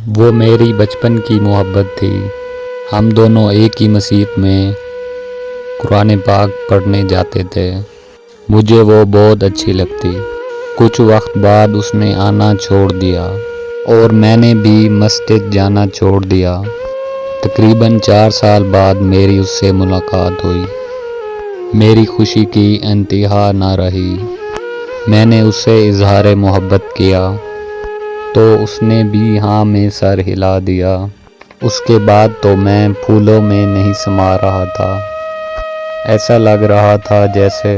وہ میری بچپن کی محبت تھی۔ ہم دونوں ایک ہی مسجد میں قرآن پاک پڑھنے جاتے تھے۔ مجھے وہ بہت اچھی لگتی۔ کچھ وقت بعد اس نے آنا چھوڑ دیا اور میں نے بھی مسجد جانا چھوڑ دیا۔ تقریباً 4 سال بعد میری اس سے ملاقات ہوئی۔ میری خوشی کی انتہا نہ رہی۔ میں نے اس سے اظہار محبت کیا تو اس نے بھی ہاں میں سر ہلا دیا۔ اس کے بعد تو میں پھولوں میں نہیں سما رہا تھا۔ ایسا لگ رہا تھا جیسے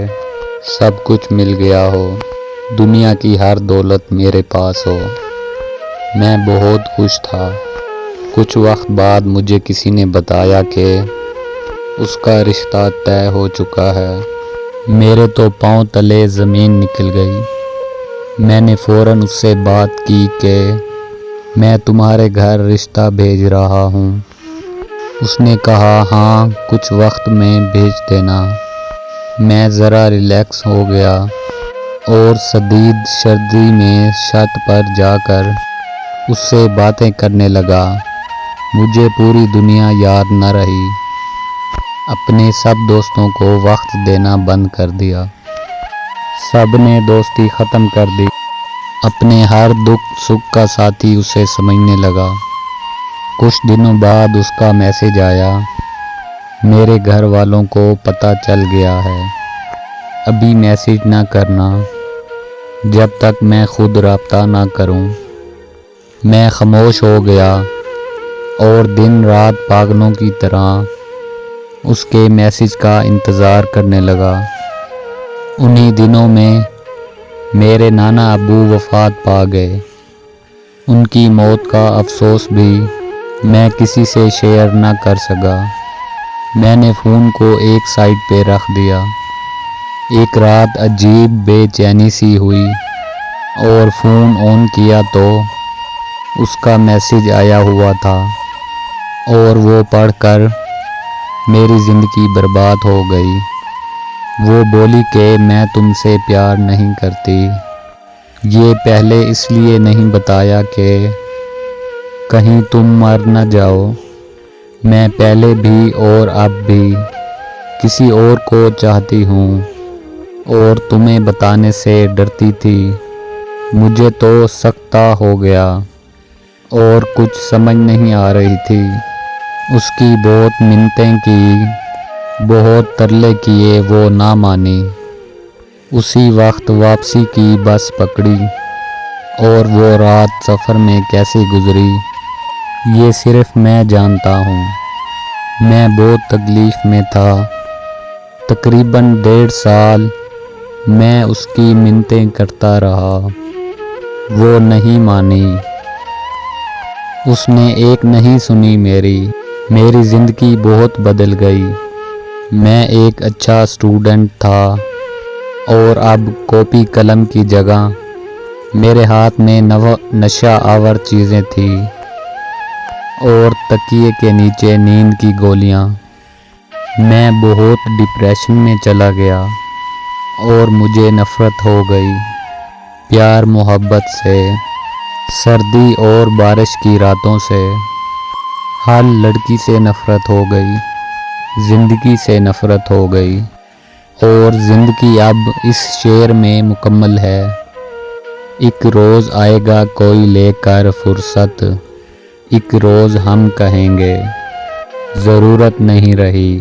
سب کچھ مل گیا ہو، دنیا کی ہر دولت میرے پاس ہو۔ میں بہت خوش تھا۔ کچھ وقت بعد مجھے کسی نے بتایا کہ اس کا رشتہ طے ہو چکا ہے۔ میرے تو پاؤں تلے زمین نکل گئی۔ میں نے فوراً اس سے بات کی کہ میں تمہارے گھر رشتہ بھیج رہا ہوں۔ اس نے کہا ہاں کچھ وقت میں بھیج دینا۔ میں ذرا ریلیکس ہو گیا اور شدید سردی میں چھت پر جا کر اس سے باتیں کرنے لگا۔ مجھے پوری دنیا یاد نہ رہی۔ اپنے سب دوستوں کو وقت دینا بند کر دیا۔ سب نے دوستی ختم کر دی۔ اپنے ہر دکھ سکھ کا ساتھی اسے سمجھنے لگا۔ کچھ دنوں بعد اس کا میسج آیا، میرے گھر والوں کو پتہ چل گیا ہے، ابھی میسج نہ کرنا جب تک میں خود رابطہ نہ کروں۔ میں خاموش ہو گیا اور دن رات پاگلوں کی طرح اس کے میسج کا انتظار کرنے لگا۔ انہی دنوں میں میرے نانا ابو وفات پا گئے۔ ان کی موت کا افسوس بھی میں کسی سے شیئر نہ کر سکا۔ میں نے فون کو ایک سائڈ پہ رکھ دیا۔ ایک رات عجیب بے چینی سی ہوئی اور فون آن کیا تو اس کا میسج آیا ہوا تھا اور وہ پڑھ کر میری زندگی برباد ہو گئی۔ وہ بولی کہ میں تم سے پیار نہیں کرتی۔ یہ پہلے اس لیے نہیں بتایا کہ کہیں تم مر نہ جاؤ۔ میں پہلے بھی اور اب بھی کسی اور کو چاہتی ہوں اور تمہیں بتانے سے ڈرتی تھی۔ مجھے تو سکتہ ہو گیا اور کچھ سمجھ نہیں آ رہی تھی۔ اس کی بہت منتیں کی، بہت ترلے کیے، وہ نہ مانی۔ اسی وقت واپسی کی بس پکڑی اور وہ رات سفر میں کیسے گزری یہ صرف میں جانتا ہوں۔ میں بہت تکلیف میں تھا۔ تقریباً 1.5 سال میں اس کی منتیں کرتا رہا، وہ نہیں مانی۔ اس نے ایک نہیں سنی میری زندگی بہت بدل گئی۔ میں ایک اچھا اسٹوڈنٹ تھا اور اب کاپی قلم کی جگہ میرے ہاتھ میں نشہ آور چیزیں تھیں اور تکیے کے نیچے نیند کی گولیاں۔ میں بہت ڈپریشن میں چلا گیا اور مجھے نفرت ہو گئی، پیار محبت سے، سردی اور بارش کی راتوں سے، ہر لڑکی سے نفرت ہو گئی، زندگی سے نفرت ہو گئی، اور زندگی اب اس شعر میں مکمل ہے۔ ایک روز آئے گا کوئی لے کر فرصت، ایک روز ہم کہیں گے ضرورت نہیں رہی۔